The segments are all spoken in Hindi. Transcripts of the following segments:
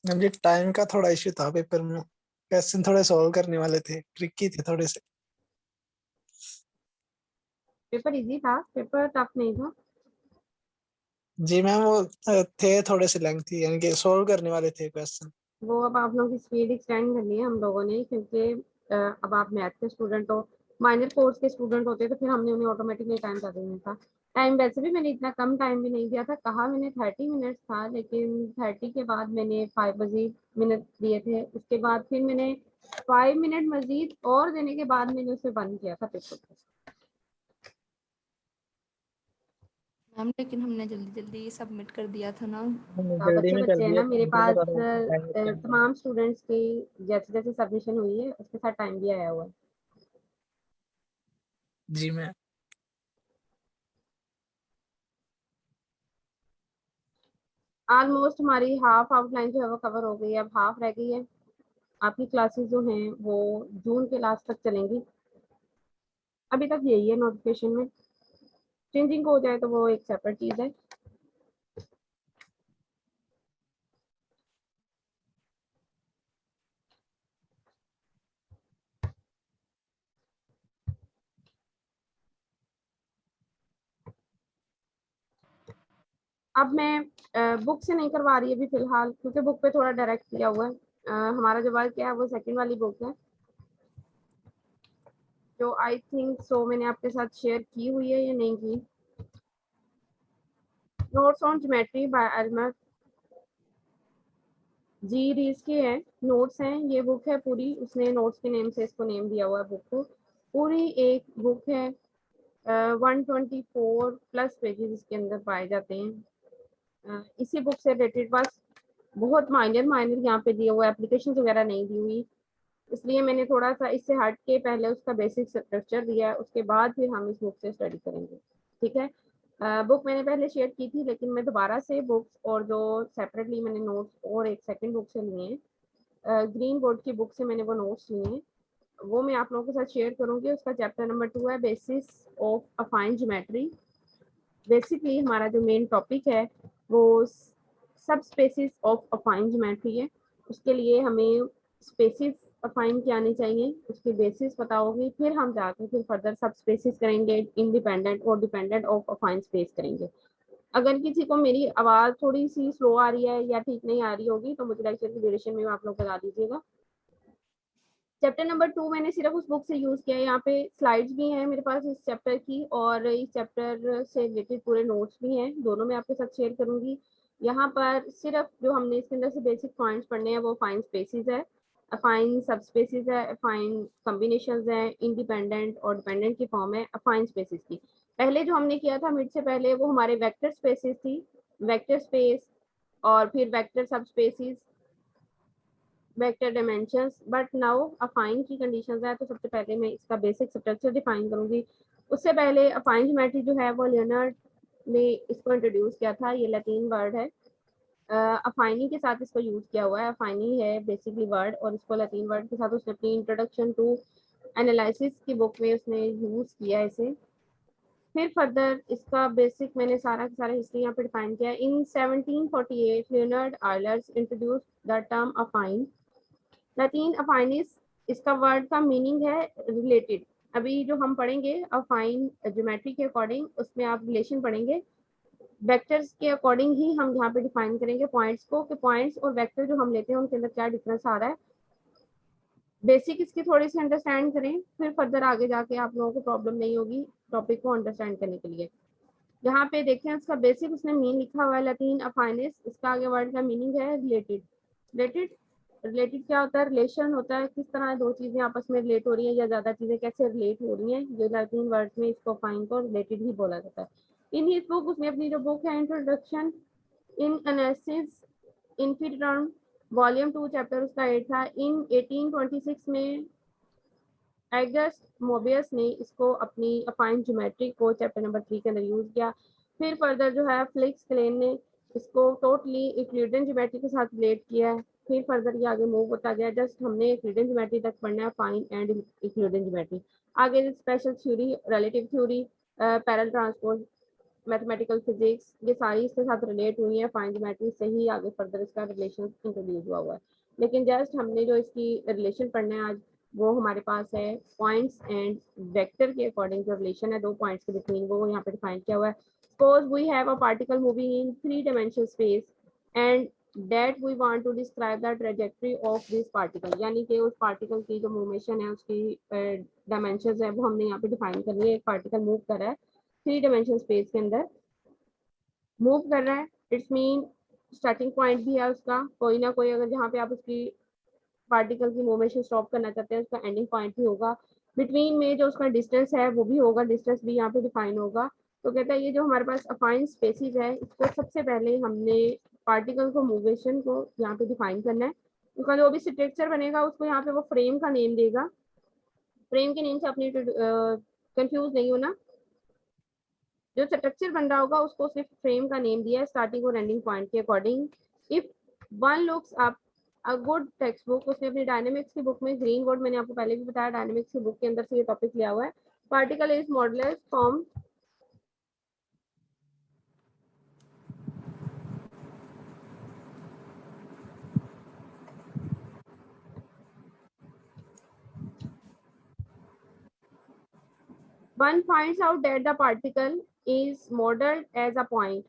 मुझे टाइम का थोड़ा इश्यू था पेपर में। क्वेश्चन थोड़े सॉल्व करने वाले थे, ट्रिकी थे थोड़े से। पेपर इजी था, पेपर टफ नहीं था। जी मैम, वो थे थोड़े से लेंथी, यानी कि सॉल्व करने वाले थे क्वेश्चन। वो अब आप लोगों की स्पीड एक्सटेंड करनी है हम लोगों ने, क्योंकि अब आप मैथ के स्टूडेंट हो। माइनर कोर्स के स्टूडेंट होते तो फिर हमने उन्हें ऑटोमेटिकली टाइम कर देना था। टाइम वैसे भी मैंने इतना कम टाइम भी नहीं दिया था, कहा मैंने 30 मिनट्स था, लेकिन 30 के बाद मैंने 5 मजीद मिनट दिए थे। उसके बाद फिर मैंने 5 मिनट मजीद और देने के बाद मैंने उसे बंद किया था पेपर को। मैम लेकिन हमने जल्दी जल्दी सबमिट कर दिया था ना। जल्दी बच्चे में कर बच्चे हैं दिया ना, था, मेरे मुझे पास पता था टाइम लगेगा। तमाम स्टूडेंट्स की जैसे जैसे सबमिशन हुई है उसके साथ टाइम भी आया हुआ है। जी मैम। ऑलमोस्ट हमारी हाफ आउटलाइन जो है वो कवर हो गई है, अब हाफ रह गई है। आपकी क्लासेस जो हैं वो जून के लास्ट तक चलेंगी। अभी तक यही है नोटिफिकेशन में, चेंजिंग हो जाए तो वो एक सेपरेट चीज़ है। अब मैं बुक से नहीं करवा रही अभी फिलहाल, क्योंकि बुक पे थोड़ा डायरेक्ट किया हुआ है। हमारा जो वर्क है वो सेकंड वाली बुक है, जो आई थिंक सो मैंने आपके साथ शेयर की हुई है या नहीं की। Notes on geometry bye Alma जी रीस के हैं, नोट्स हैं। ये बुक है पूरी, उसने नोट्स के नेम से इसको नेम दिया हुआ है बुक को। पूरी एक बुक है, 124 प्लस पेजेस इसके अंदर पाए जाते हैं। इसी बुक से रिलेटेड बस बहुत माइनर माइनर यहाँ पे दिए हुए, एप्लीकेशन वगैरह नहीं दी हुई, इसलिए मैंने थोड़ा सा इससे हट के पहले उसका बेसिक स्ट्रक्चर दिया है, उसके बाद फिर हम इस बुक से स्टडी करेंगे। ठीक है। बुक मैंने पहले शेयर की थी, लेकिन मैं दोबारा से बुक्स और जो सेपरेटली मैंने नोट्स और एक सेकंड बुक से लिए हैं, ग्रीन बोर्ड की बुक से मैंने वो नोट्स लिए हैं, वो मैं आप लोगों के साथ शेयर करूंगी। उसका चैप्टर नंबर 2 है, बेसिस ऑफ अफाइन ज्योमेट्री। बेसिकली हमारा जो मेन टॉपिक है वो सब स्पेसिस ऑफ अफाइन ज्योमेट्री है। उसके लिए हमें स्पेसिस अफाइन क्या आनी चाहिए, उसकी बेसिस पता होगी, फिर हम जाके फिर फर्दर सब स्पेसिस करेंगे, इंडिपेंडेंट और डिपेंडेंट ऑफ अफाइन स्पेस करेंगे। अगर किसी को मेरी आवाज़ थोड़ी सी स्लो आ रही है या ठीक नहीं आ रही होगी तो मुझे लेक्चर की ड्यूरेशन में आप लोग बता दीजिएगा। चैप्टर नंबर 2 मैंने सिर्फ उस बुक से यूज किया है, यहाँ पे स्लाइड्स भी हैं मेरे पास इस चैप्टर की, और इस चैप्टर से रिलेटेड पूरे नोट्स भी हैं, दोनों मैं आपके साथ शेयर करूंगी। यहाँ पर सिर्फ जो हमने इसके अंदर से बेसिक पॉइंट्स पढ़ने हैं वो फाइन स्पेसिस है, अफाइन सब स्पेसिस है, अफाइन कॉम्बिनेशंस है, इंडिपेंडेंट और डिपेंडेंट की फॉर्म है अफाइन स्पेसिस की। पहले जो हमने किया था मिड से पहले वो हमारे वेक्टर स्पेसिस थी, वेक्टर स्पेस और फिर vector subspaces, vector dimensions. But now affine की कंडीशंस है, तो सबसे पहले मैं इसका बेसिक स्ट्रक्चर डिफाइन करूंगी। उससे पहले अफाइन ज्योमेट्री जो है वो लियोनार्ड ने इसको इंट्रोड्यूस किया था, ये लैटिन वर्ड है। अफाइनी के साथ इसको यूज किया हुआ है, अफाइनी है बेसिकली वर्ड, और इसको लैटिन वर्ड के साथ उसने अपनी इंट्रोडक्शन टू एनालिसिस की बुक में उसने यूज किया है इसे। फिर फर्दर इसका बेसिक मैंने सारा का सारा हिस्ट्री यहाँ पे डिफाइन किया है। In 1748 Leonhard Euler's introduce the term affine. Latin affinis, इसका वर्ड का मीनिंग है रिलेटेड। अभी जो हम पढ़ेंगे अफाइन ज्योमेट्री के अकॉर्डिंग, उसमें आप रिलेशन पढ़ेंगे, वेक्टर्स के अकॉर्डिंग ही हम यहाँ पे डिफाइन करेंगे पॉइंट्स को, कि पॉइंट्स और वेक्टर जो हम लेते हैं उनके अंदर क्या डिफरेंस आ रहा है। बेसिक इसकी थोड़ी सी अंडरस्टैंड करें, फिर फर्दर आगे जाके आप लोगों को प्रॉब्लम नहीं होगी टॉपिक को अंडरस्टैंड करने के लिए। यहाँ पे देखें उसका बेसिक उसने मीन लिखा हुआ है लैटिन अफाइनिस, इसका आगे वर्ड का मीनिंग है रिलेटेड। रिलेटेड, रिलेटेड क्या होता है, रिलेशन होता है, किस तरह दो चीजें आपस में रिलेट हो रही हैं या ज्यादा चीजें कैसे रिलेट हो रही हैं, जो लैटिन वर्ड में इसको फाइन को रिलेटेड ही बोला जाता है। इन हिज बुक, उसने अपनी जो बुक है introduction in analysis infinite term, volume 2 chapter उसका 8 था। इन 1826 में एगस्ट मोबियस ने इसको अपनी अफाइन ज्योमेट्री को चैप्टर नंबर 3 के अंदर यूज किया। फिर फर्दर जो है फ्लिक्स क्लेन ने इसको टोटली यूक्लिडियन ज्योमेट्री के साथ रिलेट किया है। फिर फर्दर ये आगे मूव होता गया, जस्ट हमने यूक्लिडियन ज्योमेट्री तक पढ़ना है, फाइन एंड यूक्लिडियन ज्योमेट्री। आगे special theory, relative theory, parallel transpose, mathematical physics, ये सारी इसके साथ रिलेट हुई है, फाइंड ज्योमेट्री से ही आगे फर्दर इसका रिलेशन इंट्रोड्यूस हुआ हुआ है। लेकिन जस्ट हमने जो इसकी रिलेशन पढ़ना है आज, वो हमारे पास है पॉइंट्स एंड वेक्टर के अकॉर्डिंग जो रिलेशन है दो पॉइंट्स के बिटवीन, वो यहाँ पे डिफाइन किया हुआ है। Suppose we have a particle moving in 3 dimensional space and that we want to describe the trajectory of this particle, यानी कि उस पार्टिकल की जो मूवमेशन है उसकी डायमेंशंस है वो हमने यहाँ पे डिफाइन करनी है। एक पार्टिकल मूव कर रहा है 3 डायमेंशनल स्पेस के अंदर मूव कर रहा है, इट्स मीन स्टार्टिंग पॉइंट भी है उसका कोई ना कोई, अगर जहाँ पे आप उसकी पार्टिकल की मूवमेशन स्टॉप करना चाहते हैं उसका एंडिंग पॉइंट भी होगा, बिटवीन में जो उसका डिस्टेंस है वो भी होगा, डिस्टेंस भी यहाँ पे डिफाइन होगा। तो कहता है ये जो हमारे पास अफाइन स्पेसिस है इसको सबसे पहले हमने पार्टिकल को मूवमेशन को यहाँ पे डिफाइन करना है, उसका जो भी स्ट्रक्चर बनेगा उसको यहाँ पे वो फ्रेम का नेम देगा। फ्रेम के नेम से अपनी कंफ्यूज नहीं होना, जो स्ट्रक्चर बन रहा होगा उसको सिर्फ फ्रेम का नेम दिया है स्टार्टिंग और एंडिंग पॉइंट के according. If one looks up a good text book, उसने अपनी डायनेमिक्स की बुक में, ग्रीन बोर्ड मैंने आपको पहले भी बताया, डायनेमिक्स की बुक के अंदर से ये टॉपिक लिया हुआ है, particle is modulus from one finds out that the particle is modeled as a point।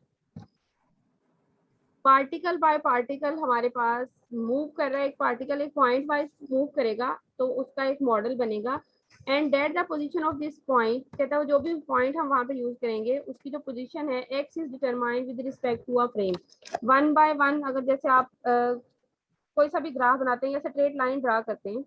Particle by particle हमारे पास मूव कर रहा है, एक पार्टिकल एक पॉइंट वाइज मूव करेगा तो उसका एक मॉडल बनेगा and that the position of this point, कहता है जो भी पॉइंट हम वहां पे यूज करेंगे उसकी जो पोजीशन है x is determined with respect to a frame. One by one अगर जैसे आप कोई सा भी ग्राफ बनाते हैं या स्ट्रेट लाइन ड्रा करते हैं,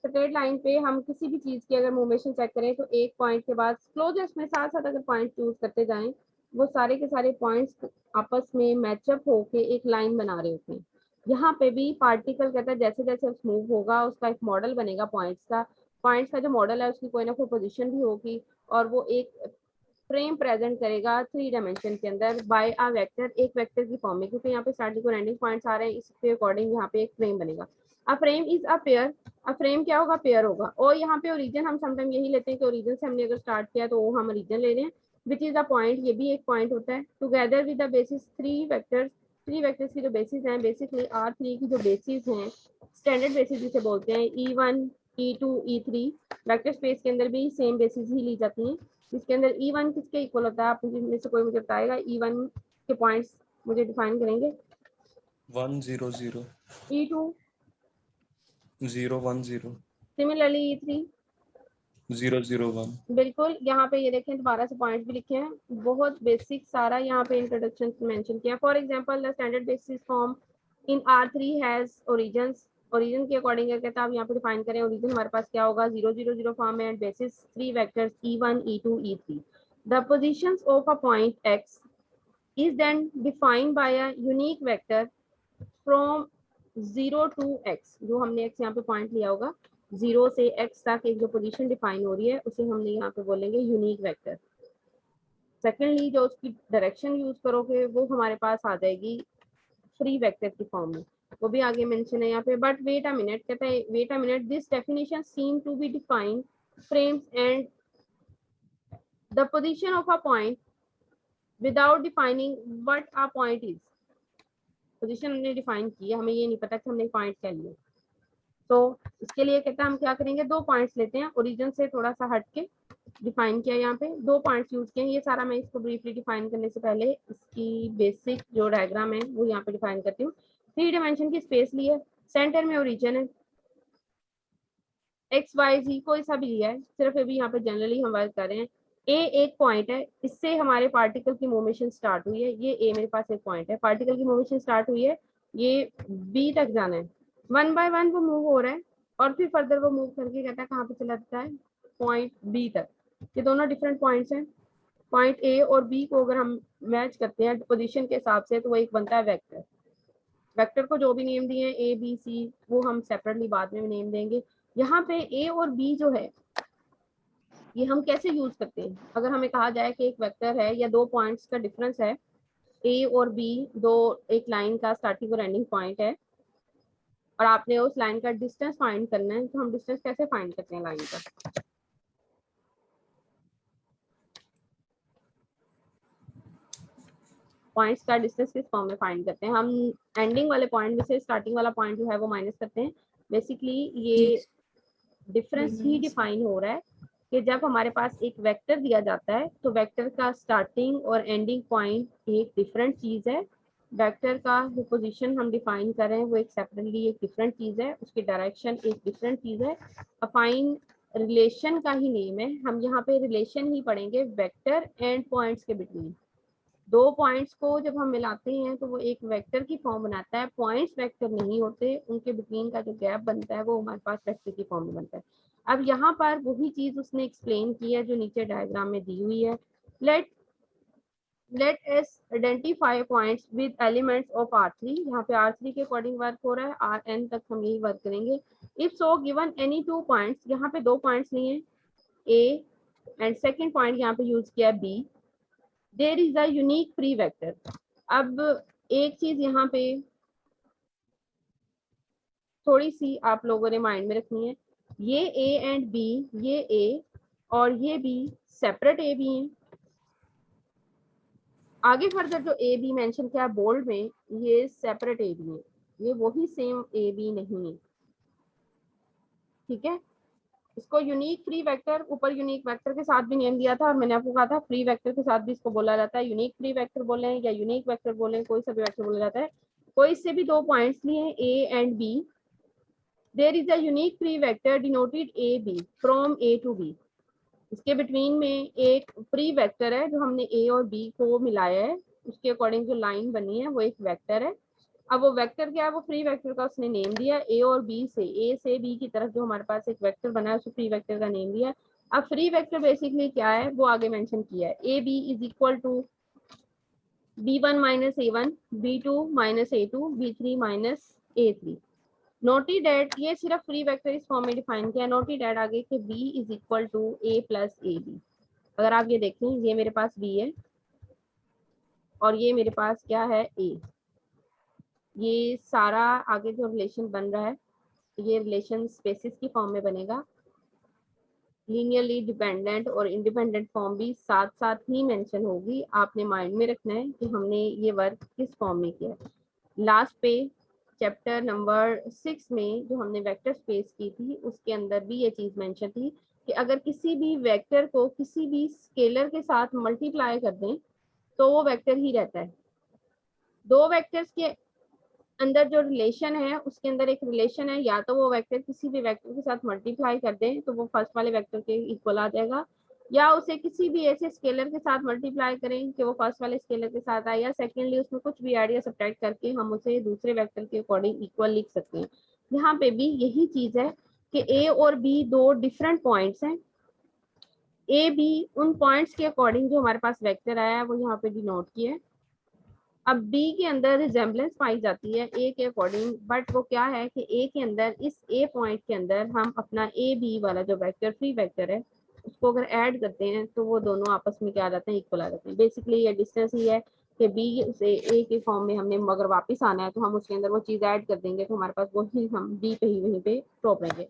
स्ट्रेट लाइन पे हम किसी भी चीज की अगर मूवमेशन चेक करें तो एक पॉइंट के बाद क्लोजेस्ट में साथ साथ अगर पॉइंट चूज करते जाएं वो सारे के सारे पॉइंट्स आपस में मैचअप होके एक लाइन बना रहे होते हैं। यहाँ पे भी पार्टिकल कहता है जैसे जैसे मूव होगा उसका एक मॉडल बनेगा पॉइंट्स का जो मॉडल है उसकी कोई ना कोई पोजीशन भी होगी और वो एक फ्रेम प्रेजेंट करेगा 3 डायमेंशन के अंदर बाय अ वेक्टर, एक वेक्टर की फॉर्म में, क्योंकि यहाँ पे स्टार्टिंग और एंडिंग पॉइंट्स आ रहे हैं इसके अकॉर्डिंग यहाँ पे एक फ्रेम बनेगा। A frame is a pair, a frame क्या होगा, पेयर होगा। और यहाँ पे ओरिजिन हम समटाइम यही लेते हैं कि ओरिजिन से हमने अगर स्टार्ट किया तो वो हम ओरिजिन ले रहे हैं विच इज अ पॉइंट, ये भी एक पॉइंट होता है। Together with the basis 3 vectors, 3 vectors की जो बेसिस हैं बेसिकली R3 की जो बेसिस हैं स्टैंडर्ड बेसिस जिसे बोलते हैं E1 E2 E3, vector space के अंदर भी सेम बेसिस ही ली जाती हैं। इसके अंदर E1 किसके इक्वल होता है, आप में से कोई मुझे बताएगा E1 के पॉइंट्स मुझे डिफाइन करेंगे। 1 0 0 E2 0 1 0 सिमिलरली E3 0 0 1। बिल्कुल, यहाँ पे ये देखें दोबारा से पॉइंट भी लिखे हैं, बहुत बेसिक सारा यहाँ पे इंट्रोडक्शन मेंशन किया। For example the standard basis form in R3 has origins, origin के अकॉर्डिंग कहता है आप यहाँ पे डिफाइन करें ओरिजिन हमारे पास क्या होगा 0 0 0 फॉर्म है, basis 3 vectors E1 E2 E3। The positions of a point X is then defined by a unique vector from 0 to x, जो हमने x यहाँ पे पॉइंट लिया होगा 0 से x तक एक जो पोजीशन डिफाइन हो रही है उसे हमने यहाँ पे बोलेंगे यूनिक वेक्टर। सेकेंडली जो उसकी डायरेक्शन यूज करोगे वो हमारे पास आ जाएगी फ्री वेक्टर की फॉर्म में, वो भी आगे मेंशन है यहाँ पे। बट वेट अ मिनट, कहता है wait a minute, this definition seem to be defined frames and the position of a point without defining what a point is. Position हमने डिफाइन की है, हमें ये नहीं पता कि हमने पॉइंट क्या लिए, तो इसके लिए कहता है हम क्या करेंगे, 2 पॉइंट्स लेते हैं ओरिजिन से थोड़ा सा हट के डिफाइन किया, यहाँ पे 2 पॉइंट्स यूज किए हैं। ये सारा मैं इसको ब्रीफली डिफाइन करने से पहले इसकी बेसिक जो डायग्राम है वो यहाँ पे डिफाइन करती हूँ। 3 डायमेंशन की स्पेस ली है, सेंटर में ओरिजिन है, एक्स वाई जी कोई सा भी लिया है, सिर्फ अभी यहाँ पे जनरली हम बात कर रहे हैं। ए एक पॉइंट है, इससे हमारे पार्टिकल की मूवमेशन स्टार्ट हुई है, ये ए मेरे पास एक पॉइंट है, पार्टिकल की मूवमेशन स्टार्ट हुई है, ये बी तक जाना है, 1 बाय 1 वो मूव हो रहा है और फिर फर्दर वो मूव करके कहता है कहाँ पे चला जाता है, पॉइंट बी तक। ये दोनों डिफरेंट पॉइंट्स हैं, पॉइंट ए और बी को अगर हम मैच करते हैं पोजीशन के हिसाब से तो वो एक बनता है वेक्टर। वेक्टर को जो भी नेम दिए हैं ए बी सी वो हम सेपरेटली बाद में नेम देंगे। यहाँ पे ए और बी जो है ये हम कैसे यूज करते हैं, अगर हमें कहा जाए कि एक वेक्टर है या 2 पॉइंट्स का डिफरेंस है, ए और बी दो एक लाइन का स्टार्टिंग और एंडिंग पॉइंट है और आपने उस लाइन का डिस्टेंस फाइंड करना है, तो हम डिस्टेंस कैसे फाइंड करते हैं लाइन का। पॉइंट्स का डिस्टेंस किस फॉर्म में फाइंड करते हैं। हम एंडिंग वाले पॉइंट में से स्टार्टिंग वाला पॉइंट जो है वो माइनस करते हैं। बेसिकली ये डिफरेंस ही डिफाइन हो रहा है कि जब हमारे पास एक वेक्टर दिया जाता है तो वेक्टर का स्टार्टिंग और एंडिंग पॉइंट एक डिफरेंट चीज है। वेक्टर का जो पोजीशन हम डिफाइन कर रहे हैं वो एक सेपरेटली एक डिफरेंट चीज है, उसकी डायरेक्शन एक डिफरेंट चीज है। अफाइन रिलेशन का ही नेम है। हम यहाँ पे रिलेशन ही पढ़ेंगे वेक्टर एंड पॉइंट्स के बिटवीन। दो पॉइंट्स को जब हम मिलाते हैं तो वो एक वेक्टर की फॉर्म बनाता है। पॉइंट्स वेक्टर नहीं होते, उनके बिटवीन का जो गैप बनता है वो हमारे पास वेक्टर की फॉर्म में बनता है। अब यहाँ पर वही चीज उसने एक्सप्लेन की है जो नीचे डायग्राम में दी हुई है। Let us identify points with elements of R3। यहाँ पे R3 के अकॉर्डिंग वर्क हो रहा है, Rn तक हम यही वर्क करेंगे। If so given any two points, यहाँ पे दो पॉइंट्स लिए हैं A एंड सेकेंड पॉइंट यहाँ पे यूज किया है B, there is a unique free vector. अब एक चीज यहाँ पे थोड़ी सी आप लोगों ने माइंड में रखनी है, ये A एंड B, ये A और ये B सेपरेट A B हैं। आगे फर्दर जो ए बी मेंशन किया बोल्ड में, ये सेपरेट ए बी है, ये वही सेम ए बी नहीं है। ठीक है, इसको यूनिक फ्री वेक्टर, ऊपर यूनिक वेक्टर के साथ भी नेम दिया था और मैंने आपको कहा था फ्री वेक्टर के साथ भी इसको बोला जाता है। यूनिक फ्री वेक्टर बोले या यूनिक वेक्टर बोले, कोई सा भी वेक्टर बोला जाता है। कोई इससे भी दो पॉइंट्स लिए A and B, there is a unique free vector denoted A B from A to B. इसके बिटवीन में एक फ्री वेक्टर है जो हमने ए और बी को मिलाया है, उसके अकॉर्डिंग जो लाइन बनी है वो एक वेक्टर है। अब वो वेक्टर क्या है, वो फ्री वेक्टर का उसने नेम दिया। ए और बी से, ए से बी की तरफ जो हमारे पास एक वेक्टर बना है उसे फ्री वेक्टर का नेम दिया। अब फ्री वेक्टर बेसिकली क्या है वो आगे मेंशन किया है। A B is equal to b1 minus a1, b2 minus a2, b3 minus a3। Note that, ये सिर्फ फ्री वेक्टर इस फॉर्म में डिफाइन किया। नोटी डेट आगे कि b is equal to a plus A B. अगर आप ये देखें, ये मेरे पास b है और ये मेरे पास क्या है a। ये सारा आगे जो रिलेशन बन रहा है ये रिलेशन स्पेसिस की फॉर्म में बनेगा। लीनियरली डिपेंडेंट और इंडिपेंडेंट फॉर्म भी साथ साथ ही मेंशन होगी। आपने माइंड में रखना है कि हमने ये वर्क किस फॉर्म में किया है। लास्ट पे चैप्टर नंबर 6 में जो हमने वेक्टर स्पेस की थी उसके अंदर भी ये चीज मेंशन थी कि अगर किसी भी वेक्टर को किसी भी स्केलर के साथ मल्टीप्लाई कर दें तो वो वेक्टर ही रहता है। दो वेक्टर्स के अंदर जो रिलेशन है उसके अंदर एक रिलेशन है, या तो वो वेक्टर किसी भी वेक्टर के साथ मल्टीप्लाई कर दें तो वो फर्स्ट वाले वेक्टर के इक्वल आ जाएगा, या उसे किसी भी ऐसे स्केलर के साथ मल्टीप्लाई करें कि वो फर्स्ट वाले स्केलर के साथ आए, या सेकेंडली उसमें कुछ भी ऐड या सब्ट्रैक्ट करके हम उसे दूसरे वेक्टर के अकॉर्डिंग इक्वल लिख सकते हैं। यहाँ पे भी यही चीज है कि ए और बी दो डिफरेंट पॉइंट्स हैं। ए बी उन पॉइंट्स के अकॉर्डिंग जो हमारे पास वेक्टर आया है वो यहाँ पे डिनोट किया है। अब बी के अंदर रिजेम्बलेंस पाई जाती है ए के अकॉर्डिंग, बट वो क्या है कि ए के अंदर, इस ए पॉइंट के अंदर हम अपना ए बी वाला जो वेक्टर फ्री वेक्टर है उसको अगर ऐड करते हैं तो वो दोनों आपस में क्या आ जाते हैं, इक्वल आ जाते हैं। बेसिकली ये डिस्टेंस ही है कि बी से ए के फॉर्म में हमने अगर वापस आना है तो हम उसके अंदर वो चीज ऐड कर देंगे तो हमारे पास वही हम बी पे ही वहीं पे ड्रॉप रहेंगे।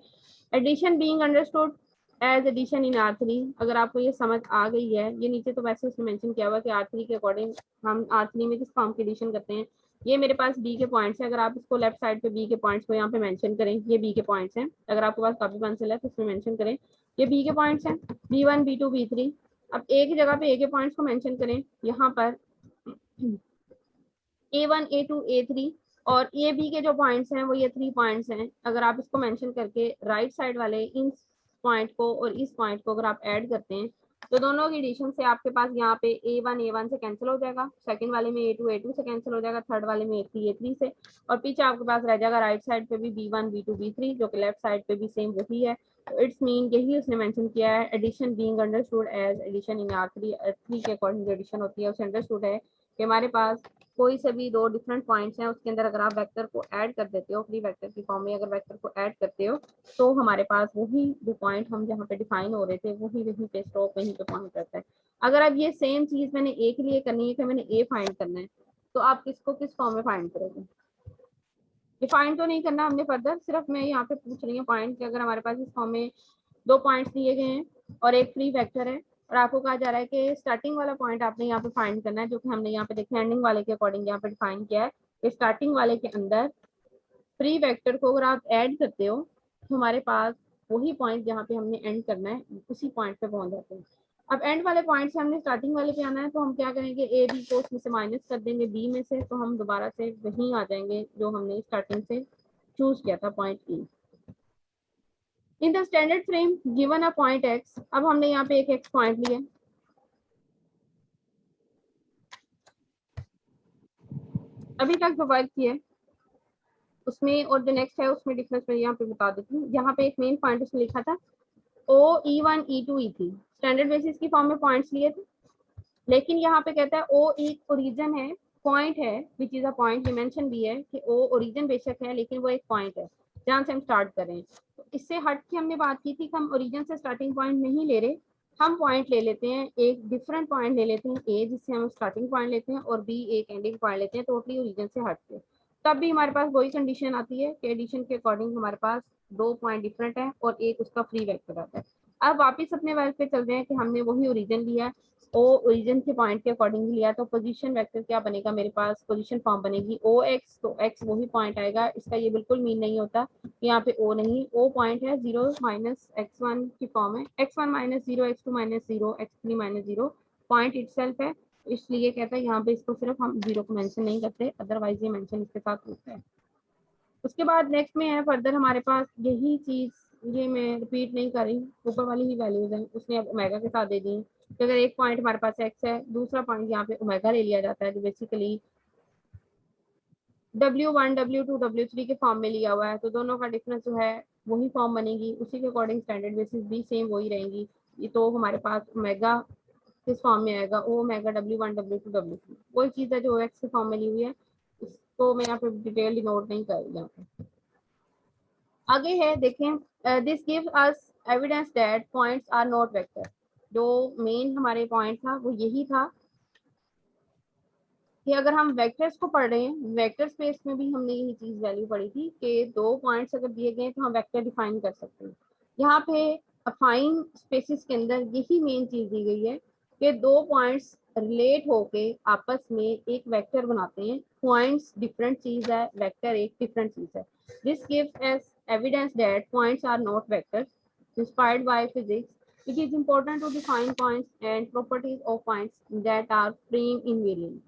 Addition being understood as addition in R3। अगर आपको ये समझ आ गई है, ये नीचे तो वैसे उसने मेंशन किया हुआ कि R3 के अकॉर्डिंग हम R3 में किस फॉर्म की एडिशन करते हैं। ये मेरे पास B के पॉइंट्स हैं, अगर आप इसको लेफ्ट साइड पे B के पॉइंट्स को यहाँ पे मेंशन करें, ये B के पॉइंट्स हैं। अगर आपके पास कॉपी पेंसिल है तो इसमें मेंशन करें, ये B के पॉइंट्स हैं, B1 B2 B3। अब एक ही जगह पे A के पॉइंट्स को मेंशन करें, यहाँ पर A1 A2 A3, और ए बी के जो पॉइंट्स हैं वो ये 3 पॉइंट्स हैं। अगर आप इसको मेंशन करके राइट साइड वाले इन पॉइंट को और इस पॉइंट को अगर आप ऐड करते हैं तो दोनों की एडिशन से आपके पास यहाँ पे A1 से कैंसिल हो जाएगा, सेकंड वाले में A2 से कैंसिल हो जाएगा, थर्ड वाले में A3 से, और पीछे आपके पास रह जाएगा राइट साइड पे भी B1 B2 B3 जो कि लेफ्ट साइड पे भी सेम वही है। तो इट्स मीन यही उसने मेंशन किया है। Addition being understood as addition in R3 के अकॉर्डिंग जो एडिशन होती है उसे अंडरस्टूड है कि हमारे पास कोई से भी दो डिफरेंट पॉइंट्स हैं उसके अंदर अगर आप वेक्टर को ऐड कर देते हो, फ्री वेक्टर की फॉर्म में अगर वेक्टर को ऐड करते हो तो हमारे पास वही जो पॉइंट हम जहाँ पे डिफाइन हो रहे थे वही वहीं पे स्टॉप वहीं पे पहुंच जाता है। अगर अब ये सेम चीज मैंने ए के लिए करनी है कि मैंने ए फाइंड करना है तो आप किसको किस फॉर्म में फाइंड करोगे। डिफाइन तो नहीं करना हमने फर्दर, सिर्फ मैं यहाँ पे पूछ रही हूँ पॉइंट कि अगर हमारे पास इस फॉर्म में दो पॉइंट्स दिए गए हैं और एक फ्री वेक्टर है और आपको कहा जा रहा है कि स्टार्टिंग वाला पॉइंट आपने यहाँ पे फाइंड करना है, जो कि हमने यहाँ पे देखे एंडिंग वाले के अकॉर्डिंग यहाँ पे डिफाइन किया है कि स्टार्टिंग वाले के अंदर फ्री वेक्टर को अगर आप ऐड करते हो तो हमारे पास वही पॉइंट जहाँ पे हमने एंड करना है उसी पॉइंट पे पहुंच जाते हैं। अब एंड वाले पॉइंट से हमने स्टार्टिंग वाले पे आना है, तो हम क्या करेंगे, ए बी को उसमें से माइनस कर देंगे बी में से, तो हम दोबारा से वहीं आ जाएंगे जो हमने स्टार्टिंग से चूज किया था point E. In the standard frame given a point x, अब हमने यहाँ पे एक एक्स पॉइंट लिया, अभी तक जो वर्क किया उसमें और जो नेक्स्ट है उसमें डिफरेंस मैं यहाँ पे बता देती हूँ। यहाँ पे एक मेन पॉइंट उसमें लिखा था ओ E1 E2 E3, standard basis की फॉर्म में पॉइंट्स लिए थे, लेकिन यहाँ पे कहता है ओ एक ओरिजिन है, पॉइंट है, विच इज अ पॉइंट, ये मेंशन भी है कि ओ ओरिजिन बेशक है लेकिन वो एक पॉइंट है जहाँ से हम स्टार्ट करें। तो इससे हट के हमने बात की थी कि हम ओरिजिन से स्टार्टिंग पॉइंट नहीं ले रहे, हम पॉइंट ले लेते हैं, एक डिफरेंट पॉइंट ले लेते हैं ए जिससे हम स्टार्टिंग पॉइंट लेते हैं और बी एक एंडिंग पॉइंट लेते हैं, टोटली ओरिजिन से हट के। तब भी हमारे पास वही कंडीशन आती है कि एडिशन के अकॉर्डिंग हमारे पास 2 पॉइंट डिफरेंट है और एक उसका फ्री वेक्टर आता है। अब वापिस अपने वर्क पे चल रहे हैं कि हमने वही ओरिजिन लिया है, ओ ओरिजिन के पॉइंट के अकॉर्डिंग लिया, तो पोजीशन वेक्टर क्या बनेगा, मेरे पास पोजीशन फॉर्म बनेगी ओ एक्स, तो एक्स वही पॉइंट आएगा। इसका ये बिल्कुल मीन नहीं होता यहाँ पे ओ नहीं, ओ पॉइंट है 0 माइनस x1 की फॉर्म है, x1 minus 0 x2 minus 0 x3 minus 0, point itself है, इसलिए कहता है यहाँ पे इसको सिर्फ हम 0 को मेंशन नहीं करते, अदरवाइज ये मेंशन इसके साथ होता है। उसके बाद नेक्स्ट में है फर्दर हमारे पास यही चीज, ये मैं रिपीट नहीं कर रही, ऊपर वाली ही वैल्यूज हैं, उसने अब ओमेगा के साथ दे दी। तो अगर एक पॉइंट हमारे पास एक्स है, दूसरा पॉइंट यहाँ पे ओमेगा ले लिया जाता है, तो बेसिकली W1 W2 W3 के फॉर्म में लिया हुआ है, तो दोनों का डिफरेंस जो है वही फॉर्म बनेगी, उसी के अकॉर्डिंग स्टैंडर्ड बेसिस भी सेम वही रहेंगी। ये तो हमारे पास ओमेगा किस फॉर्म में आएगा, ओ ओमेगा W1 W2 W3, वही चीज़ है जो एक्स के फॉर्म में ली हुई है, इसको मैं यहाँ पे डिटेल नोट नहीं कर रही यहाँ पे। आगे है देखें, this gives us evidence that points are not vector. जो मेन हमारे पॉइंट था वो यही था कि अगर हम वेक्टर्स को पढ़ रहे हैं, वेक्टर स्पेस में भी हमने यही चीज वैल्यू पढ़ी थी कि 2 पॉइंट्स अगर दिए गए तो हम वेक्टर डिफाइन कर सकते हैं। यहाँ पे अफाइन स्पेसिस के अंदर यही मेन चीज दी गई है कि 2 पॉइंट्स रिलेट होके आपस में एक वेक्टर बनाते हैं। पॉइंट्स डिफरेंट चीज है, वेक्टर एक डिफरेंट चीज है। This gives us evidence that points are not vectors inspired by physics. It is important to define points and properties of points that are frame invariant।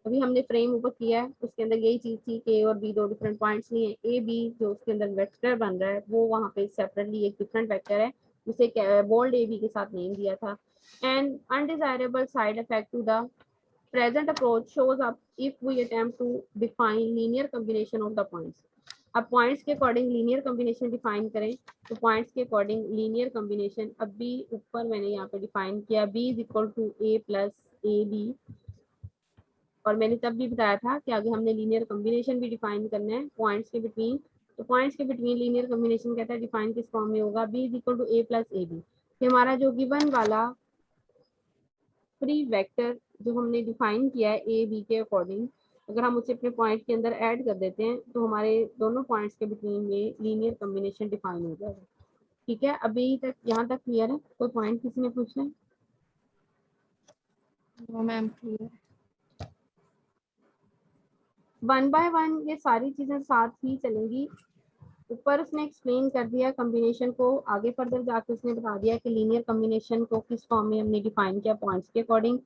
अभी हमने फ्रेम ऊपर किया है, उसके अंदर यही चीज थी कि ए और बी 2 डिफरेंट पॉइंट्स लिए, ए बी जो उसके अंदर वेक्टर बन रहा है वो वहाँ पे सेपरेटली एक डिफरेंट वेक्टर है, जिसे बोल्ड ए बी के साथ नेम दिया था। And undesirable side effect to the present approach shows up if we attempt to define linear combination of the points। अब पॉइंट्स के अकॉर्डिंग लीनियर कॉम्बिनेशन डिफाइन करें, तो पॉइंट्स के अकॉर्डिंग लीनियर कॉम्बिनेशन अब भी ऊपर मैंने यहाँ पे डिफाइन किया, b is equal to a plus A B, और मैंने तब भी बताया था कि आगे हमने लीनियर कॉम्बिनेशन भी डिफाइन करना है पॉइंट्स के बिटवीन। तो पॉइंट्स के बिटवीन लीनियर कॉम्बिनेशन कहता है डिफाइन किस फॉर्म में होगा, b is equal to a plus A B. हमारा जो गिवन वाला फ्री वेक्टर जो हमने डिफाइन किया है ए बी के अकॉर्डिंग, अगर हम उसे अपने पॉइंट के अंदर ऐड कर देते हैं तो हमारे दोनों पॉइंट्स के बिटवीन में लीनियर कॉम्बिनेशन डिफाइन हो जाएगा। ठीक है, अभी तक यहाँ तक क्लियर है? कोई पॉइंट किसी ने पूछना है? No ma'am clear. 1 बाय 1 ये सारी चीजें साथ ही चलेंगी। ऊपर उसने एक्सप्लेन कर दिया कॉम्बिनेशन को, आगे फर्दर जाकर उसने बता दिया कि लीनियर कॉम्बिनेशन को किस फॉर्म में हमने डिफाइन किया पॉइंट्स के अकॉर्डिंग।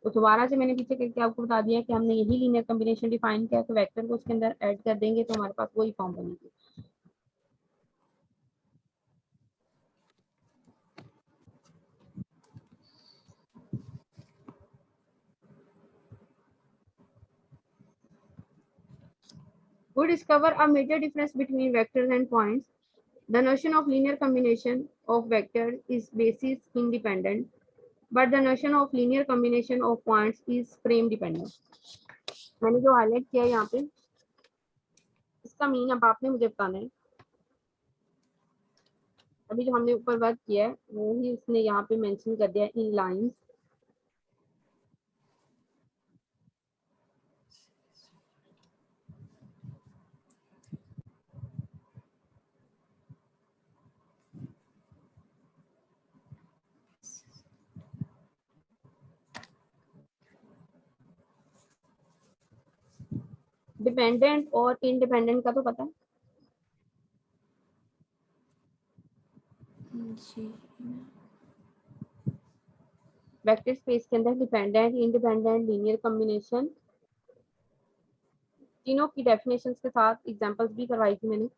तो दोबारा से मैंने पीछे करके आपको बता दिया कि हमने यही लीनियर कॉम्बिनेशन डिफाइन किया, तो वेक्टर को उसके अंदर ऐड कर देंगे तो हमारे पास वही फॉर्म बनेगी। We discover a major difference between vectors and points. The notion of linear combination of vectors is basis independent, but the notion of linear combination of points is frame dependent। मैंने जो हाईलाइट किया है यहाँ पे, इसका मीन अब आपने मुझे बताना है। अभी जो हमने ऊपर वर्क किया है वो ही उसने यहाँ पे मेंशन कर दिया इन लाइंस। डिपेंडेंट और इंडिपेंडेंट का तो पता है। जी वेक्टर स्पेस के अंदर डिपेंडेंट, इंडिपेंडेंट, लीनियर कॉम्बिनेशन, तीनों की डेफिनेशंस के साथ एग्जांपल्स भी करवाई थी मैंने।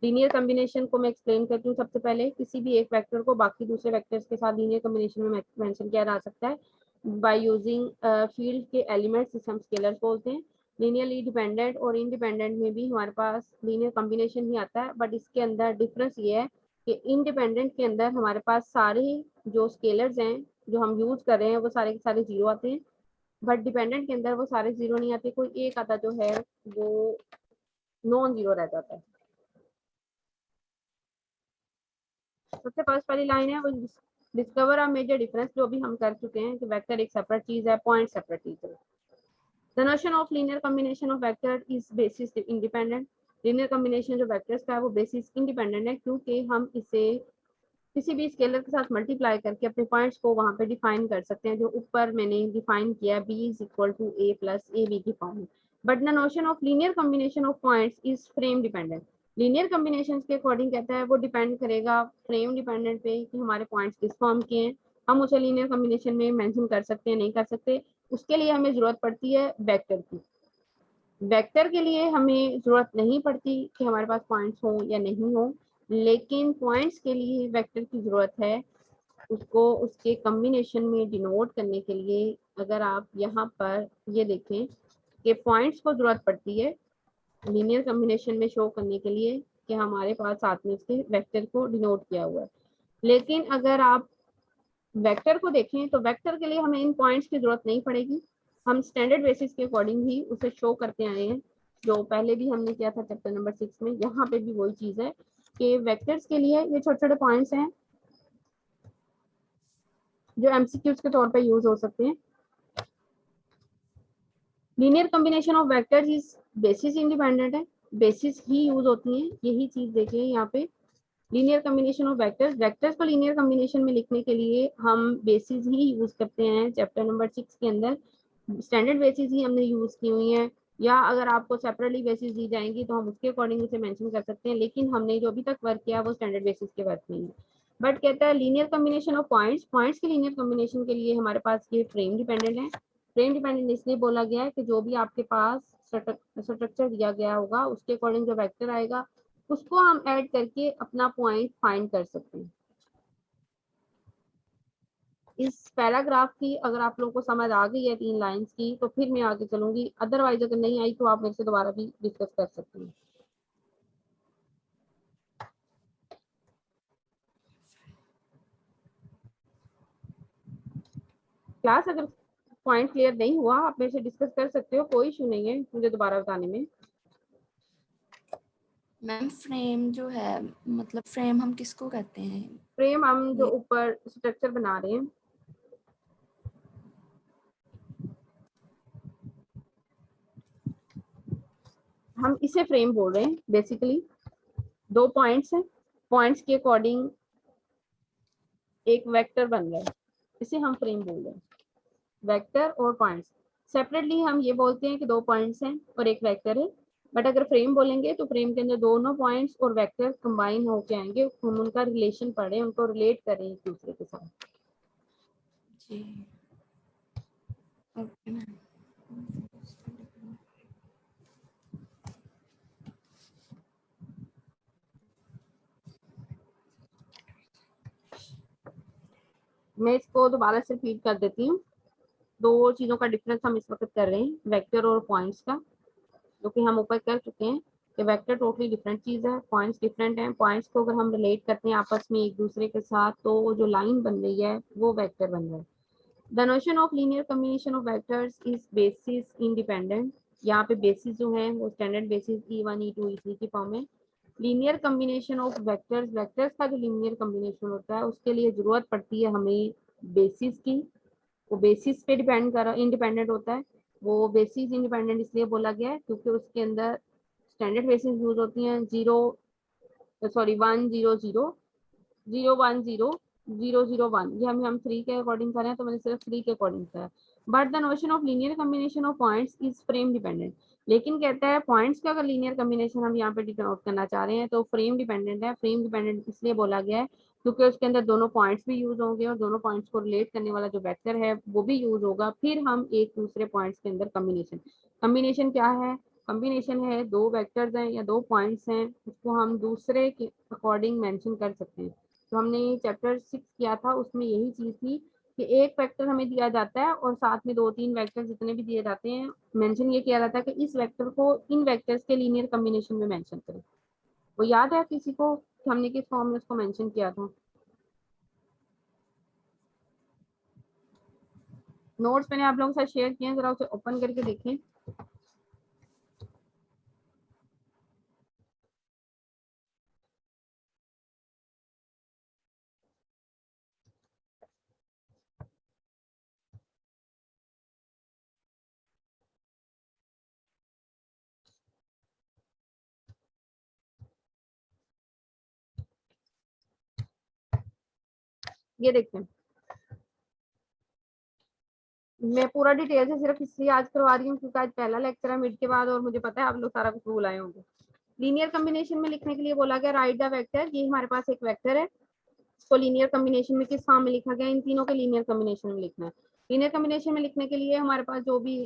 लीनियर कॉम्बिनेशन को मैं एक्सप्लेन करती हूँ। सबसे पहले किसी भी एक वेक्टर को बाकी दूसरे वेक्टर्स के साथ लीनियर कॉम्बिनेशन में मेंशन किया जा सकता है बाय यूजिंग फील्ड के एलिमेंट्स, जिसे हम स्केलर्स बोलते हैं। लीनियरली डिपेंडेंट और इंडिपेंडेंट में भी हमारे पास लीनियर कॉम्बिनेशन ही आता है, बट इसके अंदर डिफरेंस ये है कि इंडिपेंडेंट के अंदर हमारे पास सारे जो स्केलर्स हैं जो हम यूज कर रहे हैं वो सारे के सारे जीरो आते हैं, बट डिपेंडेंट के अंदर वो सारे जीरो नहीं आते, कोई एक आता जो है वो नॉन जीरो रह जाता है। सबसे फर्स्ट वाली लाइन है वो डिस्कवर अ मेजर डिफरेंस, जो भी हम कर चुके हैं कि वेक्टर एक सेपरेट चीज है, पॉइंट सेपरेट चीज है। The notion of linear combination of vector is basis independent. Linear combination जो वेक्टर्स का है वो बेसिस इंडिपेंडेंट है, क्योंकि हम इसे किसी भी स्केलर के साथ मल्टीप्लाई करके अपने पॉइंट्स को वहां पे डिफाइन कर सकते हैं, जो ऊपर मैंने डिफाइन किया b is equal to a plus A B की फॉर्म में। But the notion of linear combination of points is frame dependent. Linear combination के अकॉर्डिंग कहता है वो डिपेंड करेगा फ्रेम डिपेंडेंट पे कि हमारे पॉइंट्स किस फॉर्म के हैं। हम उसे लीनियर कॉम्बिनेशन में मेंशन कर सकते हैं, नहीं कर सकते, उसके लिए हमें जरूरत पड़ती है वेक्टर की। वेक्टर के लिए हमें जरूरत नहीं पड़ती कि हमारे पास पॉइंट्स हो या नहीं हो, लेकिन पॉइंट्स के लिए वेक्टर की जरूरत है, उसको उसके कॉम्बिनेशन में डिनोट करने के लिए। अगर आप यहाँ पर ये देखें कि पॉइंट्स को जरूरत पड़ती है लीनियर कॉम्बिनेशन में शो करने के लिए कि हमारे पास साथ में इसके वेक्टर को डिनोट किया हुआ है। लेकिन अगर आप वेक्टर को देखें तो वेक्टर के लिए हमें इन पॉइंट्स की जरूरत नहीं पड़ेगी, हम स्टैंडर्ड बेसिस के अकॉर्डिंग ही उसे शो करते आए हैं, जो पहले भी हमने किया था चैप्टर नंबर 6 में। यहाँ पे भी वही चीज है कि वेक्टर्स के लिए ये छोटे छोटे पॉइंट्स हैं जो एमसीक्यूज के तौर पे यूज हो सकते हैं। Linear combination of vectors is basis independent है, बेसिस ही यूज होती है, यही चीज देखिए यहाँ पे। Linear combination of vectors, vectors को लीनियर कॉम्बिनेशन में लिखने के लिए हम बेसिस ही यूज करते हैं। चैप्टर नंबर 6 के अंदर स्टैंडर्ड बेसिस ही हमने यूज की हुई है, या अगर आपको सेपरेटली बेसिस दी जाएंगी तो हम उसके अकॉर्डिंग उसे मेंशन कर सकते हैं, लेकिन हमने जो अभी तक वर्क किया वो स्टैंडर्ड बेसिस के वर्क में है। बट कहता है linear combination of points, points के लीनियर कॉम्बिनेशन के लिए हमारे पास ये फ्रेम डिपेंडेंट है। फ्रेम डिपेंडेंट इसलिए बोला गया है कि जो भी आपके पास स्ट्रक्चर दिया गया होगा उसके अकॉर्डिंग जो वेक्टर आएगा उसको हम ऐड करके अपना पॉइंट फाइंड कर सकते हैं। इस पैराग्राफ की अगर आप लोगों को समझ आ गई है 3 लाइंस की तो फिर मैं आगे चलूंगी, अदरवाइज अगर नहीं आई तो आप मेरे से दोबारा भी डिस्कस कर सकते हैं। क्लास अगर पॉइंट क्लियर नहीं हुआ आप मेरे से डिस्कस कर सकते हो, कोई इशू नहीं है मुझे दोबारा बताने में। मैम फ्रेम जो है, मतलब फ्रेम हम किसको कहते हैं? फ्रेम हम जो ऊपर स्ट्रक्चर बना रहे हैं, हम इसे फ्रेम बोल रहे हैं। बेसिकली 2 पॉइंट्स हैं, पॉइंट्स के अकॉर्डिंग एक वेक्टर बन रहा है, इसे हम फ्रेम बोल रहे हैं। वेक्टर और पॉइंट्स सेपरेटली हम ये बोलते हैं कि 2 पॉइंट्स हैं और एक वेक्टर है, बट अगर फ्रेम बोलेंगे तो फ्रेम के अंदर दोनों पॉइंट्स और वेक्टर कंबाइन होके आएंगे, हम उनका रिलेशन पढ़ें, उनको रिलेट करें एक दूसरे के साथ। जी ओके मैम। मैं इसको दोबारा से रिपीट कर देती हूँ। 2 चीजों का डिफरेंस हम इस वक्त कर रहे हैं, वेक्टर और पॉइंट्स का, जो कि हम ऊपर कर चुके हैं कि वेक्टर टोटली डिफरेंट चीज है, पॉइंट्स डिफरेंट है। पॉइंट्स को अगर हम रिलेट करते हैं आपस में एक दूसरे के साथ तो जो लाइन बन रही है वो वेक्टर बन रहा है। The notion of linear combination of vectors is basis independent. यहाँ पे बेसिस जो है वो standard basis E1 E2 E3 की फॉर्म में। Linear combination of vectors, vectors का जो लीनियर कॉम्बिनेशन होता है उसके लिए जरूरत पड़ती है हमें बेसिस की, वो बेसिस पे डिपेंड कर इंडिपेंडेंट होता है। वो बेसिस इंडिपेंडेंट इसलिए बोला गया है क्योंकि उसके अंदर स्टैंडर्ड बेसिस यूज होती हैं 1 0 0 0 1 0 0 0 1। ये हम 3 के अकॉर्डिंग कर रहे हैं तो मैंने सिर्फ 3 के अकॉर्डिंग करा। But the notion of linear combination of points is frame dependent. लेकिन कहता है पॉइंट्स का अगर लीनियर कॉम्बिनेशन हम यहाँ पे डिनोट करना चाह रहे हैं तो फ्रेम डिपेंडेंट है। फ्रेम डिपेंडेंट इसलिए बोला गया है क्योंकि उसके अंदर दोनों पॉइंट्स भी यूज होंगे और दोनों पॉइंट्स को रिलेट करने वाला जो वेक्टर है वो भी यूज होगा, फिर हम एक दूसरे पॉइंट्स के अंदर कॉम्बिनेशन क्या है, कॉम्बिनेशन है दो वेक्टर्स हैं या दो पॉइंट्स हैं, उसको हम दूसरे के अकॉर्डिंग मेंशन कर सकते हैं। तो हमने चैप्टर 6 किया था, उसमें यही चीज थी कि एक वेक्टर हमें दिया जाता है और साथ में 2-3 वेक्टर जितने भी दिए जाते हैं मेंशन ये किया जाता है कि इस वेक्टर को इन वेक्टर्स के लीनियर कॉम्बिनेशन में मेंशन करें। वो याद है किसी को कि हमने किस फॉर्म में उसको मेंशन किया था? नोट्स मैंने आप लोगों के साथ शेयर किए हैं, जरा उसे ओपन करके देखें। ये देखते हैं, मैं पूरा डिटेल से सिर्फ इसलिए आज करवा रही हूँ क्योंकि आज पहला लेक्चर है मिड के बाद और मुझे पता है आप लोग सारा कुछ भूल आए होंगे। लीनियर कॉम्बिनेशन में लिखने के लिए बोला गया राइट द वेक्टर। ये हमारे पास एक वेक्टर है, इसको लीनियर कॉम्बिनेशन में किस फॉर्म में लिखा गया, इन तीनों के लीनियर कॉम्बिनेशन में लिखना है। लीनियर कॉम्बिनेशन में लिखने के लिए हमारे पास जो भी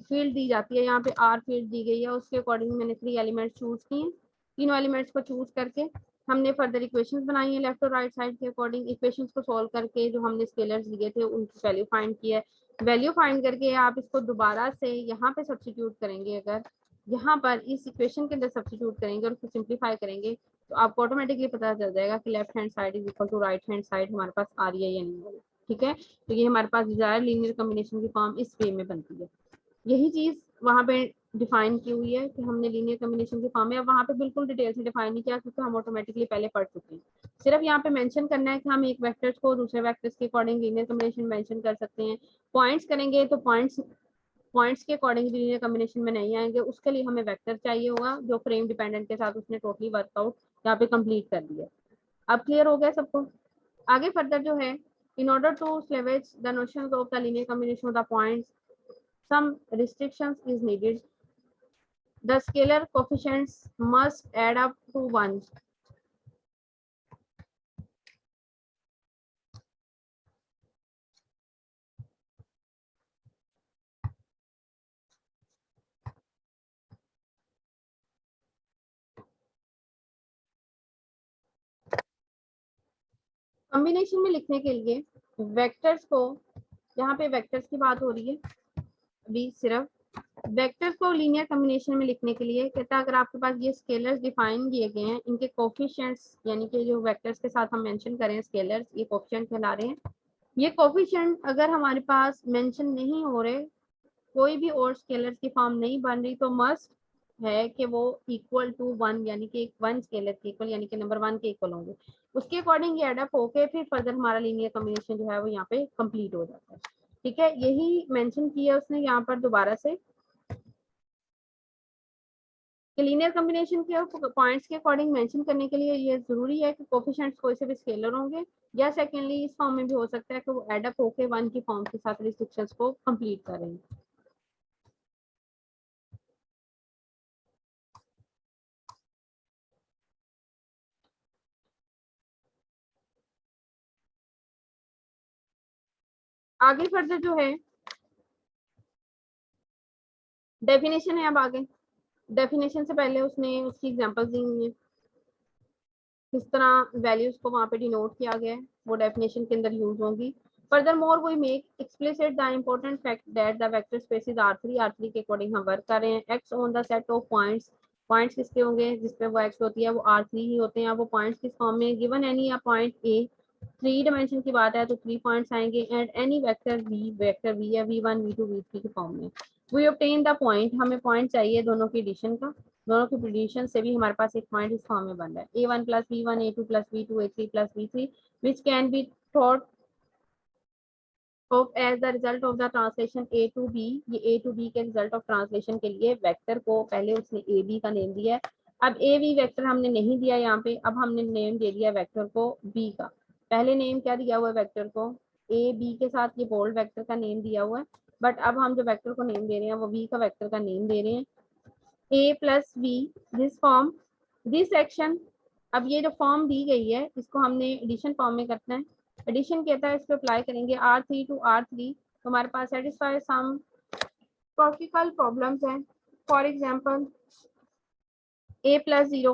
फील्ड दी जाती है, यहाँ पे आर फील्ड दी गई है, उसके अकॉर्डिंग मैंने 3 एलिमेंट्स चूज किए। तीनों एलिमेंट्स को चूज करके हमने फर्दर इक्वेशंस बनाई है लेफ्ट और राइट साइड के अकॉर्डिंग। इक्वेशंस को सॉल्व करके जो हमने स्केलर्स दिए थे उनकी वैल्यू फाइंड की है। वैल्यू फाइंड करके आप इसको दोबारा से यहाँ पे सब्स्टिट्यूट करेंगे, अगर यहाँ पर इस इक्वेशन के अंदर सब्स्टिट्यूट करेंगे और उसको सिंप्लीफाई करेंगे तो आपको ऑटोमेटिकली पता चल जाएगा कि left hand side is equal to right hand side हमारे पास आ रही है या नहीं आ रही। ठीक है, तो ये हमारे पास डिजायर लीनियर कॉम्बिनेशन की फॉर्म इस वे में बनती है। यही चीज वहां पे डिफाइन की हुई है कि हमने लीनियर कॉम्बिनेशन की फॉर्म है। अब वहां पे बिल्कुल डिटेल से डिफाइन नहीं किया क्योंकि हम ऑटोमेटिकली पहले पढ़ चुके हैं। सिर्फ यहाँ पे मेंशन करना है कि हम एक वेक्टर्स को दूसरे वेक्टर्स के अकॉर्डिंग लीनियर कॉम्बिनेशन मेंशन कर सकते हैं। पॉइंट्स करेंगे तो पॉइंट्स के अकॉर्डिंग लीनियर कॉम्बिनेशन में नहीं आएंगे, उसके लिए हमें वेक्टर चाहिए होगा जो फ्रेम डिपेंडेंट के साथ उसने टोटली वर्कआउट यहाँ पे कंप्लीट कर दिया। अब क्लियर हो गया सबको? आगे फर्दर जो है, in order to salvage the notions of the linear combination of the points, some restrictions is needed. The scalar coefficients must add up to 1. Combination में लिखने के लिए वेक्टर्स को, यहाँ पे वेक्टर्स की बात हो रही है अभी, सिर्फ वेक्टर्स को लीनियर कॉम्बिनेशन में लिखने के लिए कहता है अगर आपके पास ये स्केलर्स डिफाइन किए गए हैं, इनके कोफिशिएंट्स यानी कि जो वेक्टर्स के साथ हम मेंशन करें स्केलर्स, ये कोफिशिएंट कहला रहे हैं। ये कोफिशिएंट अगर हमारे पास मेंशन नहीं हो रहे, कोई भी और स्केलर्स की फॉर्म नहीं बन रही, तो मस्ट है कि वो इक्वल टू 1 यानी कि 1 स्केलर के इक्वल यानी कि नंबर 1 के इक्वल होंगे। उसके अकॉर्डिंग ये एडअप होके फिर फर्दर हमारा लीनियर कॉम्बिनेशन जो है वो यहाँ पे कंप्लीट हो जाता है। ठीक है, यही मेंशन किया उसने यहाँ पर दोबारा से कि लीनियर कॉम्बिनेशन के पॉइंट्स के अकॉर्डिंग मेंशन करने के लिए ये जरूरी है कि कोफिशिएंट्स कोई से भी स्केलर होंगे, या सेकेंडली इस फॉर्म में भी हो सकता है कि वो एडअप होके 1 की फॉर्म के साथ रिस्ट्रिक्शंस को कंप्लीट करें। आगे फर्दर जो है डेफिनेशन है। अब आगे डेफिनेशन से पहले उसने उसकी एग्जांपल्स दी हुई है, किस तरह वैल्यूज को वहां पे डिनोट किया गया है, वो डेफिनेशन के अंदर यूज होंगी। Furthermore we make explicit the important fact that the vector space is R3 के अकॉर्डिंग हम वर्क कर रहे हैं। Acts on the set of points, points किसके होंगे जिस पे वो एक्स होती है वो R3 ही होते हैं। वो पॉइंट्स किस फॉर्म में, given any a point A, 3 dimension की बात है तो 3 पॉइंट्स आएंगे, एंड एनी वेक्टर वी या V1 V2 V3 के फॉर्म में। वी ऑब्टेन द पॉइंट, हमें पॉइंट चाहिए दोनों की एडिशन का, दोनों की प्रेडिक्शन से भी हमारे पास एक पॉइंट इस फॉर्म में बन रहा है a1 plus v1 a2 plus v2 a3 plus v3 which can be thought of as the result of the translation a to b। ये a to b के रिजल्ट ऑफ ट्रांसलेशन के लिए वेक्टर को पहले उसने a b का नेम दिया है। अब a b वेक्टर हमने नहीं दिया यहाँ पे, अब हमने नेम दे दिया वेक्टर को b का। पहले नेम क्या दिया हुआ है वेक्टर को, a b के साथ ये बोल्ड वेक्टर का नेम दिया हुआ है, बट अब हम जो वेक्टर को नेम दे रहे हैं वो v का वेक्टर का नेम दे रहे हैं a plus v, this form, this section. अब ये जो फॉर्म दी गई है इसको हमने एडिशन फॉर्म में करना है। एडिशन कहता है इस पर अप्लाई करेंगे R3 to R3, तो हमारे पास सेटिस्फाई सम प्रैक्टिकल प्रॉब्लम्स हैं। For example a plus 0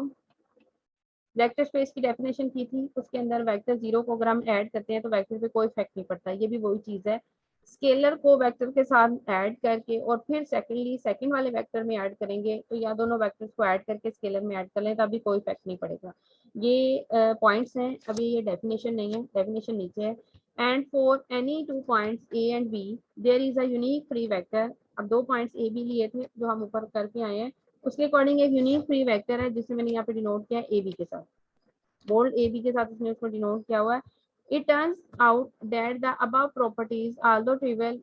vector space की डेफिनेशन की थी, उसके अंदर वेक्टर 0 को अगर हम ऐड करते हैं तो वेक्टर पे कोई इफेक्ट नहीं पड़ता। ये भी वही चीज़ है, स्केलर को वेक्टर के साथ ऐड करके और फिर सेकंड वाले वेक्टर में ऐड करेंगे, तो या दोनों वेक्टर्स को ऐड करके स्केलर में ऐड कर लें तभी कोई इफेक्ट नहीं पड़ेगा। ये पॉइंट्स हैं, अभी ये डेफिनेशन नहीं है, डेफिनेशन नीचे है। And for any two points A and B there is a unique free vector. अब 2 पॉइंट्स ए बी लिए थे जो हम ऊपर करके आए हैं, उसके अकॉर्डिंग एक यूनिक फ्री वेक्टर है जिसे मैंने यहाँ पे डिनोट किया ए बी के साथ, बोल्ड ए बी के साथ इसने उसको डिनोट किया हुआ है। It turns out that the above properties although trivial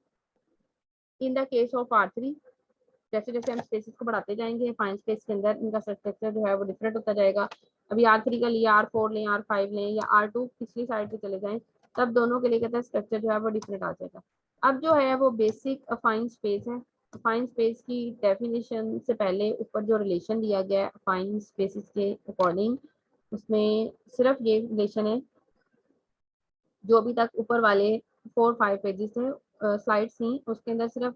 in the case of R3, जैसे जैसे हम स्पेसेस को बढ़ाते जाएंगे फाइन स्पेस के अंदर इनका स्ट्रक्चर जो है वो डिफरेंट होता जाएगा। अभी R3 का लिए R4 लें, R5 लें या R2 पिछली साइड पे चले जाएं, तब दोनों के लिए कहता है स्ट्रक्चर जो है वो डिफरेंट आ जाएगा। अब जो है वो बेसिक अफाइन स्पेस है। अफाइन स्पेस की डेफिनेशन से पहले ऊपर जो रिलेशन दिया गया है अफाइन स्पेसिस के अकॉर्डिंग, उसमें सिर्फ ये रिलेशन है जो अभी तक ऊपर वाले 4-5 पेजेस थे, स्लाइड्स थी, उसके अंदर सिर्फ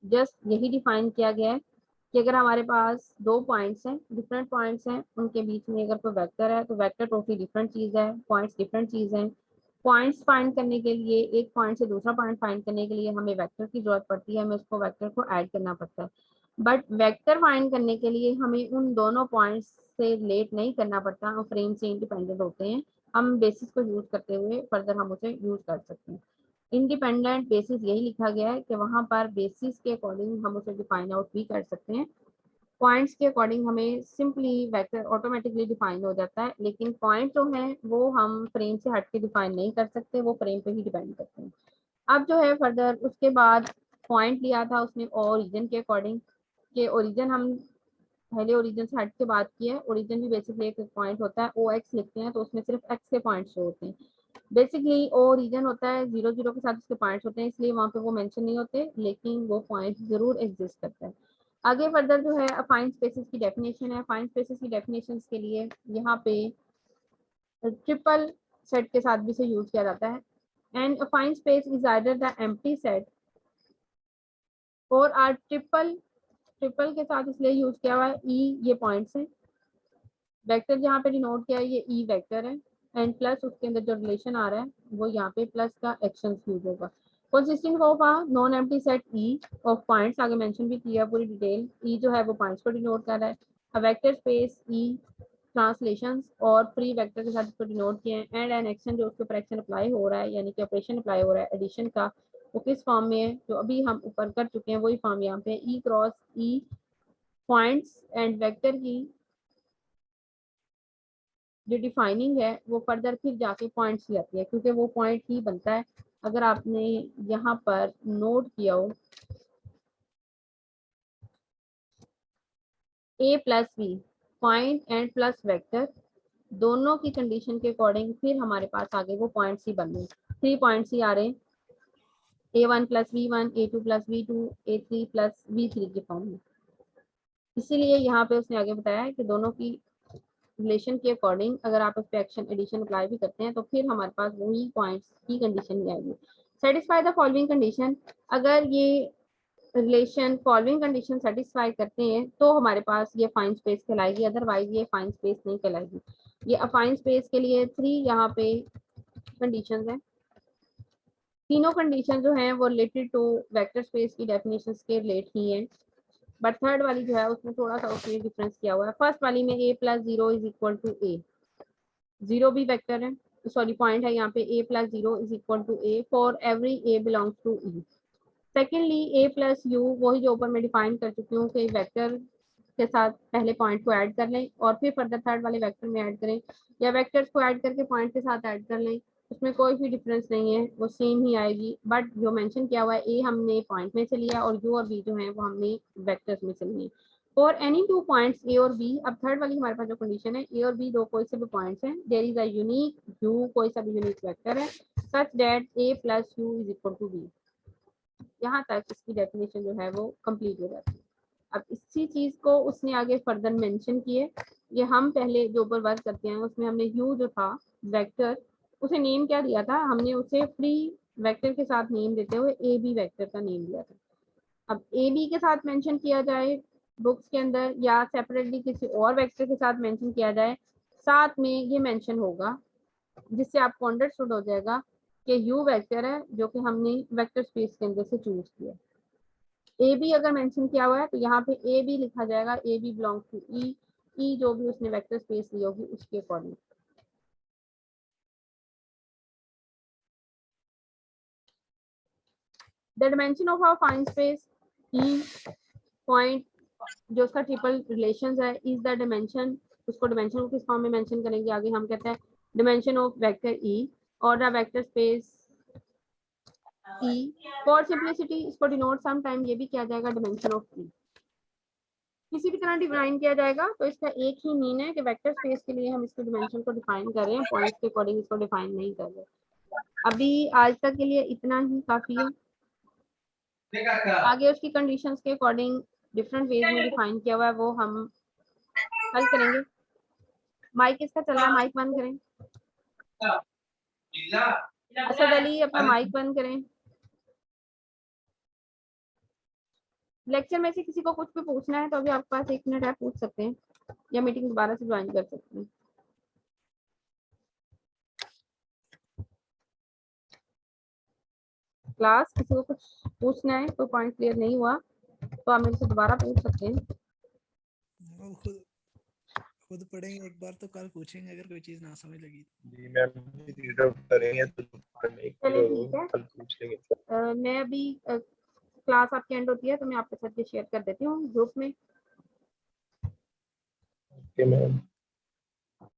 जस्ट यही डिफाइन किया गया है कि अगर हमारे पास 2 पॉइंट्स हैं, डिफरेंट पॉइंट्स हैं, उनके बीच में अगर कोई वेक्टर है तो वेक्टर टोटली डिफरेंट चीज़ है, पॉइंट्स डिफरेंट चीज़ हैं। पॉइंट्स फाइंड करने के लिए, एक पॉइंट से दूसरा पॉइंट फाइंड करने के लिए हमें वेक्टर की जरूरत पड़ती है, हमें उसको वेक्टर को ऐड करना पड़ता है। बट वेक्टर फाइंड करने के लिए हमें उन दोनों पॉइंट्स से रिलेट नहीं करना पड़ता, हम फ्रेम से इंडिपेंडेंट होते हैं। हम बेसिस को यूज करते हुए फर्दर हम उसे यूज कर सकते हैं। इंडिपेंडेंट बेसिस यही लिखा गया है कि वहां पर बेसिस के अकॉर्डिंग हम उसे डिफाइन आउट भी कर सकते हैं। पॉइंट्स के अकॉर्डिंग हमें सिंपली वेक्टर ऑटोमेटिकली डिफाइन हो जाता है, लेकिन पॉइंट जो है वो हम फ्रेम से हट के डिफाइन नहीं कर सकते, वो फ्रेम पे ही डिपेंड करते हैं। अब जो है फर्दर उसके बाद पॉइंट लिया था उसने ओरिजिन के अकॉर्डिंग, के ओरिजिन हम पहले ओरिजिन से हट के बात की है। ओरिजिन भी बेसिकली एक पॉइंट होता है, ओ एक्स लिखते हैं तो उसमें सिर्फ एक्स के पॉइंट्स शो होते हैं। बेसिकली ओ रीजन होता है 0-0 के साथ उसके पॉइंट्स होते हैं, इसलिए वहाँ पे वो मेंशन नहीं होते, लेकिन वो पॉइंट जरूर एग्जिस्ट करता है। आगे फर्दर जो है अफाइन स्पेसेस की डेफिनेशन है। अफाइन स्पेसेस की डेफिनेशन के लिए यहाँ पे ट्रिपल सेट के साथ भी इसे यूज किया जाता है। And अफाइन space is either the empty set और आर ट्रिपल के साथ इसलिए यूज किया हुआ है ई, ये पॉइंट्स हैं, वेक्टर जहाँ पे डिनोट किया है ये ई वेक्टर है, एंड प्लस उसके अंदर जो रिलेशन आ रहा है वो यहाँ पे प्लस का एक्शन यूज होगा। Consisting of a non empty set E of points, आगे मेंशन भी किया पूरी डिटेल। ई जो है वो पॉइंट्स को डिनोट कर रहा है। A vector space E translations और फ्री वेक्टर के साथ इसको डिनोट किए हैं। एंड एन एक्शन जो उसके ऊपर एक्शन अप्लाई हो रहा है, यानी कि ऑपरेशन अप्लाई हो रहा है एडिशन का, वो किस फॉर्म में है जो अभी हम ऊपर कर चुके हैं, वही फॉर्म यहाँ पे E cross E points and vector की जो डिफाइनिंग है वो फर्दर फिर जाके पॉइंट्स ही आती है, क्योंकि वो पॉइंट ही बनता है। अगर आपने यहाँ पर नोट किया हो A plus B point and plus vector दोनों की कंडीशन के अकॉर्डिंग फिर हमारे पास आगे वो पॉइंट्स ही बन रहे, 3 पॉइंट्स ही आ रहे हैं, A1 plus V1, A2 plus V2, A3 plus V3 के फॉर्म में। इसीलिए यहाँ पे उसने आगे बताया है कि दोनों की रिलेशन के अकॉर्डिंग अगर आप उस पर एक्शन एडिशन अप्लाई भी करते हैं तो फिर हमारे पास वही पॉइंट्स की कंडीशन ही आएगी। सेटिस्फाई द फॉलोइंग कंडीशन, अगर ये रिलेशन फॉलोइंग कंडीशन सेटिस्फाई करते हैं तो हमारे पास ये फाइन स्पेस कहलाएगी, अदरवाइज ये फाइन स्पेस नहीं कहलाएगी। ये अफाइन स्पेस के लिए 3 यहाँ पे कंडीशंस हैं। तीनों कंडीशन जो हैं वो रिलेटेड टू वेक्टर स्पेस की डेफिनेशंस के रिलेट ही हैं, बट थर्ड वाली जो है उसमें थोड़ा सा उसमें डिफरेंस किया हुआ है। फर्स्ट वाली में a plus 0 is equal to a, 0 भी वेक्टर है, सॉरी पॉइंट है यहाँ पे, a plus 0 is equal to a for every a belongs to e। Secondly a plus u, वही जो ऊपर मैं डिफाइन कर चुकी हूँ कि वेक्टर के साथ पहले पॉइंट को ऐड कर लें और फिर फर्दर थर्ड वाले वेक्टर में ऐड करें, या वेक्टर्स को ऐड करके पॉइंट के साथ ऐड कर लें, उसमें कोई भी डिफरेंस नहीं है, वो सेम ही आएगी। बट जो मेंशन किया हुआ है ए हमने पॉइंट में से लिया और यू और बी जो है वो हमने वेक्टर्स में से लिए। फॉर एनी 2 पॉइंट्स ए और बी, अब थर्ड वाली हमारे पास जो कंडीशन है ए और बी दो कोई से भी पॉइंट्स हैं, there is a unique u, कोई सा भी यूनिक वेक्टर है, such that A plus u is equal to B. यहाँ तक इसकी डेफिनेशन जो है वो कंप्लीट हो जाती है। अब इसी चीज को उसने आगे फर्दर मेंशन किए। ये हम पहले जो ऊपर वर्क करते हैं उसमें हमने यू जो था वेक्टर, उसे नेम क्या दिया था, हमने उसे फ्री वेक्टर के साथ नेम देते हुए ए बी वेक्टर का नेम दिया था। अब ए बी के साथ मेंशन किया जाए बुक्स के अंदर या सेपरेटली किसी और वेक्टर के साथ मेंशन किया जाए, साथ में ये मेंशन होगा, जिससे आपको अंडरस्टूड हो जाएगा कि यू वेक्टर है जो कि हमने वेक्टर स्पेस के अंदर से चूज किया। ए बी अगर मेंशन किया हुआ है तो यहाँ पे ए बी लिखा जाएगा, A B belongs to E, E जो भी उसने वेक्टर स्पेस ली होगी उसके according. The dimension of our affine space E point जो उसका ट्रिपल रिलेशंस है इज द डायमेंशन, उसको डायमेंशन को किस फॉर्म में मेंशन करेंगे आगे हम कहते हैं डायमेंशन ऑफ वेक्टर ई और the vector space E. For simplicity इसको डिनोट सम टाइम ये भी किया जाएगा डायमेंशन ऑफ ई, किसी भी तरह डिफाइन किया जाएगा तो इसका एक ही मीन है कि वेक्टर स्पेस के लिए हम इसके डायमेंशन को डिफाइन कर रहे हैं, पॉइंट्स के अकॉर्डिंग इसको डिफाइन नहीं कर रहे। अभी आज तक के लिए इतना ही काफी है, आगे उसकी कंडीशंस के अकॉर्डिंग डिफरेंट वेज में डिफाइन किया हुआ है वो हम हल करेंगे। माइक इसका चल रहा है, माइक बंद करें। असद अली अपना माइक बंद करें। लेक्चर में से किसी को कुछ भी पूछना है तो अभी आपके पास 1 मिनट है, पूछ सकते हैं या मीटिंग दोबारा से ज्वाइन कर सकते हैं। क्लास किसी को कुछ पूछना है, कोई पॉइंट क्लियर नहीं हुआ तो आप मेरे से दोबारा पूछ सकते हैं। वो खुद पढ़ेंगे एक बार तो कल पूछेंगे अगर कोई चीज ना समझ लगी। जी मैम रीड आउट करेंगे तो चलिए ठीक है। कल पूछ लेंगे। मैं अभी क्लास आपकी एंड होती है तो मैं आपके साथ ये शेयर कर देती हूँ ग्रुप में। Okay ma'am.